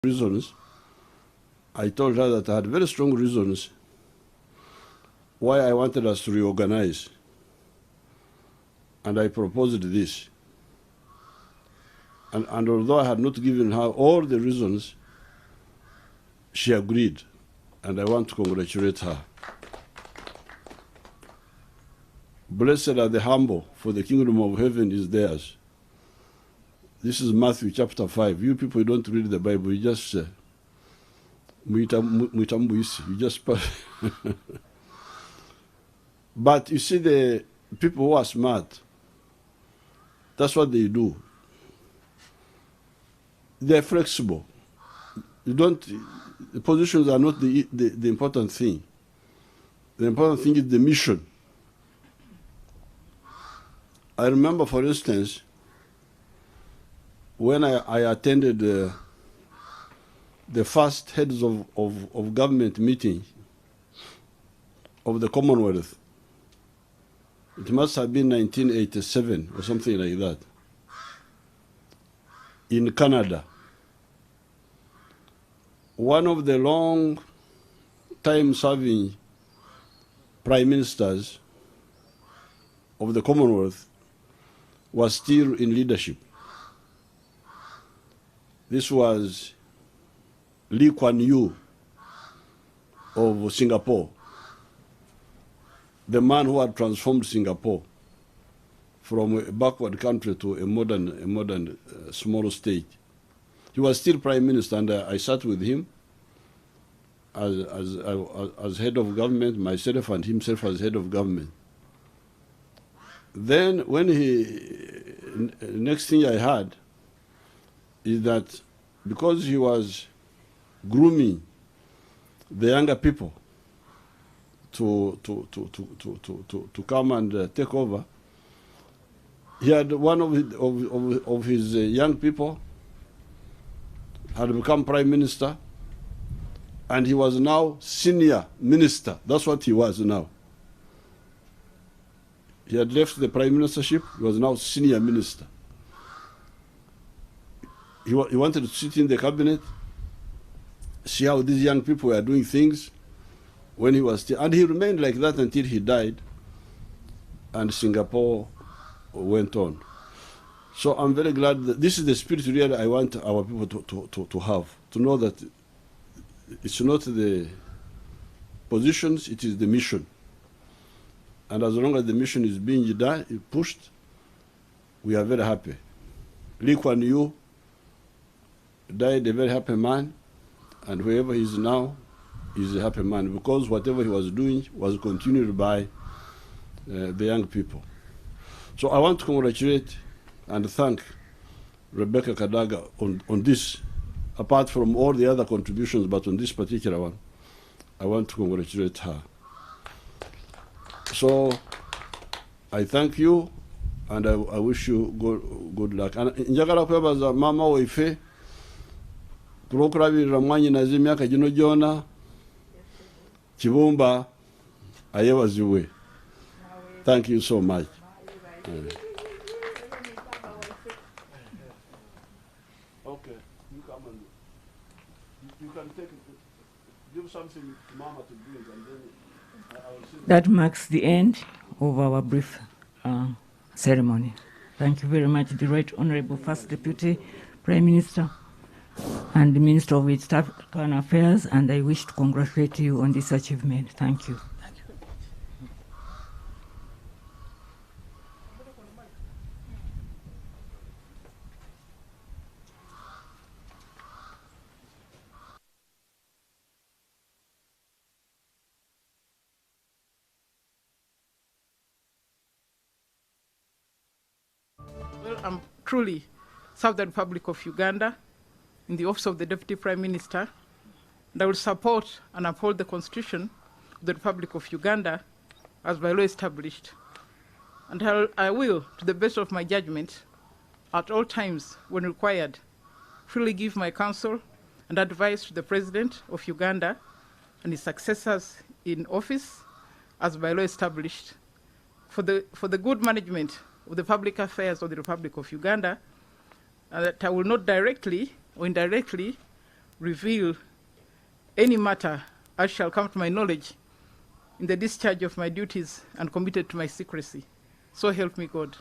reasons, I told her that I had very strong reasons why I wanted us to reorganize. And I proposed this. And although I had not given her all the reasons, she agreed. And I want to congratulate her. Blessed are the humble, for the kingdom of heaven is theirs. This is Matthew chapter 5. You people don't read the Bible, you just you just But you see, the people who are smart, that's what they do. They're flexible. You don't, the positions are not the important thing. The important thing is the mission. I remember, for instance, when I attended the first heads of government meeting of the Commonwealth. It must have been 1987 or something like that, in Canada. One of the long time serving prime ministers of the Commonwealth was still in leadership. This was Lee Kuan Yew of Singapore, the man who had transformed Singapore from a backward country to a modern small state. He was still prime minister, and I sat with him as head of government, myself and himself as head of government. Then when next thing I heard is that because he was grooming the younger people to come and take over, he had one of his young people had become prime minister, and he was now senior minister. That's what he was now. He had left the prime ministership, he was now senior minister. He wanted to sit in the cabinet, see how these young people were doing things when he was still, and he remained like that until he died, and Singapore went on. So I'm very glad that this is the spirit really I want our people to have, to know that it's not the positions, it is the mission. And as long as the mission is being pushed, we are very happy. Lee Kuan Yew died a very happy man, and wherever he is now, he is a happy man, because whatever he was doing was continued by the young people. So I want to congratulate and thank Rebecca KADAGA on this, apart from all the other contributions, but on this particular one, I want to congratulate her. So I thank you, and I wish you good luck. And njagala kwebaza mama waife kulokulabirira mwanyinaze emyaka gino gyona Kibumba ayebazibwe. Thank you so much. Okay, you come and you can give something to Mama to drink, and then I will see. That marks the end of our brief ceremony. Thank you very much, the Right Honorable First Deputy Prime Minister and the Minister of East African Affairs, and I wish to congratulate you on this achievement. Thank you. Well, I'm truly Southern Republic of Uganda in the office of the Deputy Prime Minister, and I will support and uphold the Constitution of the Republic of Uganda as by law established. And I will, to the best of my judgment, at all times when required, freely give my counsel and advice to the President of Uganda and his successors in office as by law established for the good management of the public affairs of the Republic of Uganda, and that I will not directly or indirectly reveal any matter as shall come to my knowledge in the discharge of my duties and committed to my secrecy. So help me God.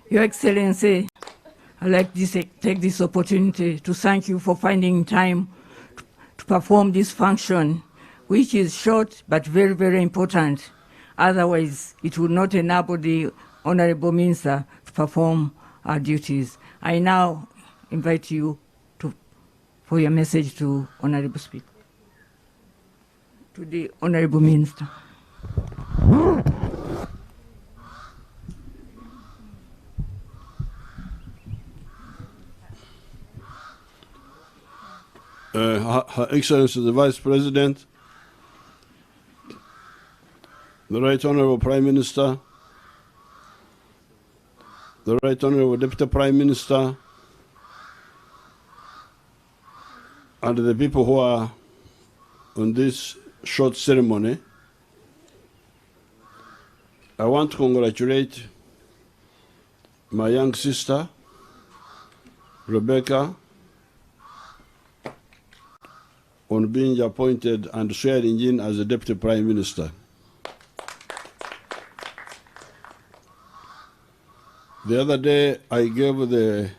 Your Excellency, I'd like to take this opportunity to thank you for finding time to perform this function, which is short but very, very important. Otherwise, it would not enable the Honorable Minister to perform our duties. I now invite you for your message to Honorable Speaker, to the Honorable Minister. Her Excellency the Vice President, the Right Honorable Prime Minister, the Right Honorable Deputy Prime Minister, and the people who are on this short ceremony, I want to congratulate my young sister, Rebecca, on being appointed and swearing in as the Deputy Prime Minister. The other day, I gave the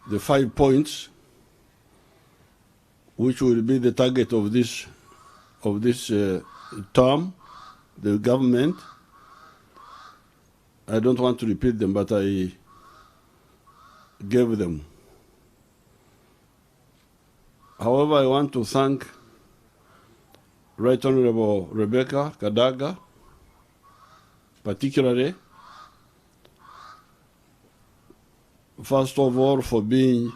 5 points, which will be the target of this term, the government. I don't want to repeat them, but I gave them. However, I want to thank Right Honorable Rebecca KADAGA, particularly, first of all, for being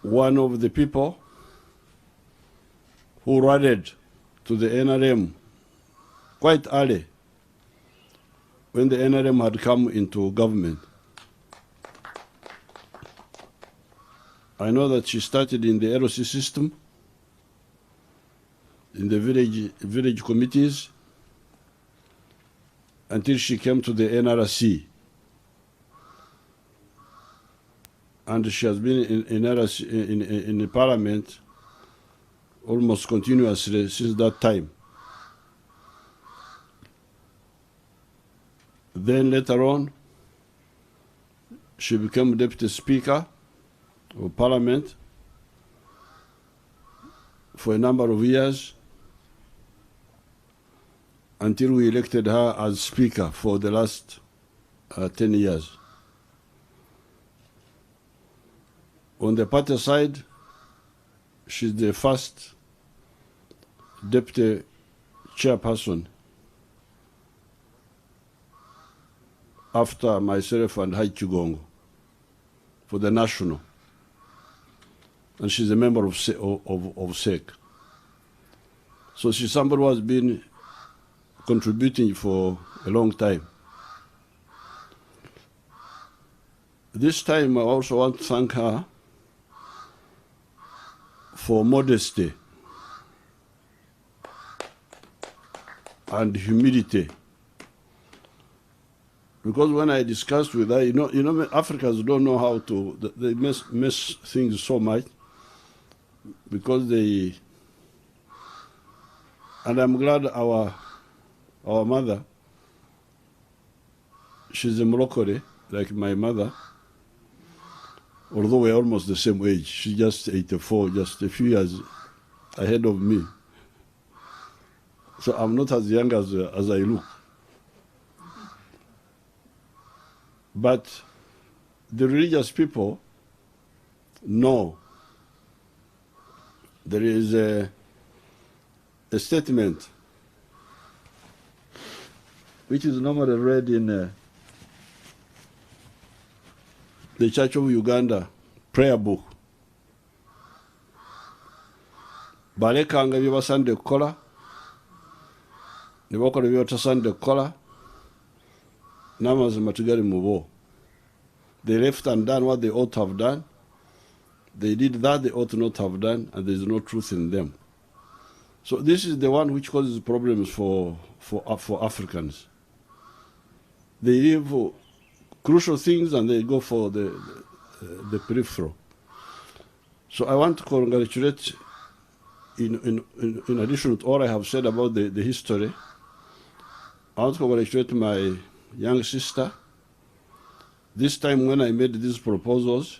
one of the people who rallied to the NRM quite early when the NRM had come into government. I know that she started in the LOC system, in the village committees, until she came to the NRC. And she has been in NRC, in the parliament almost continuously since that time. Then later on, she became Deputy Speaker of Parliament for a number of years until we elected her as Speaker for the last 10 years. On the party side, she's the first Deputy Chairperson after myself and Hai Chigongo for the national. And she's a member of SEC. So she's somebody who has been contributing for a long time. This time I also want to thank her for modesty and humility. Because when I discussed with her, you know, Africans don't know how to, they mess things so much because they, and I'm glad our mother, she's a Moroccan, like my mother, although we're almost the same age. She's just 84, just a few years ahead of me. So I'm not as young as I look. But the religious people know there is a statement which is normally read in the Church of Uganda prayer book. Balekanga bye basande kukola, ne bakola bye batasande kukola, n'amazima tegali mu bo. They left and done what they ought to have done. They did that they ought not to have done, and there is no truth in them. So this is the one which causes problems for Africans. They leave for crucial things and they go for the peripheral. So I want to congratulate, in addition to all I have said about the history, I want to congratulate my young sister. This time when I made these proposals,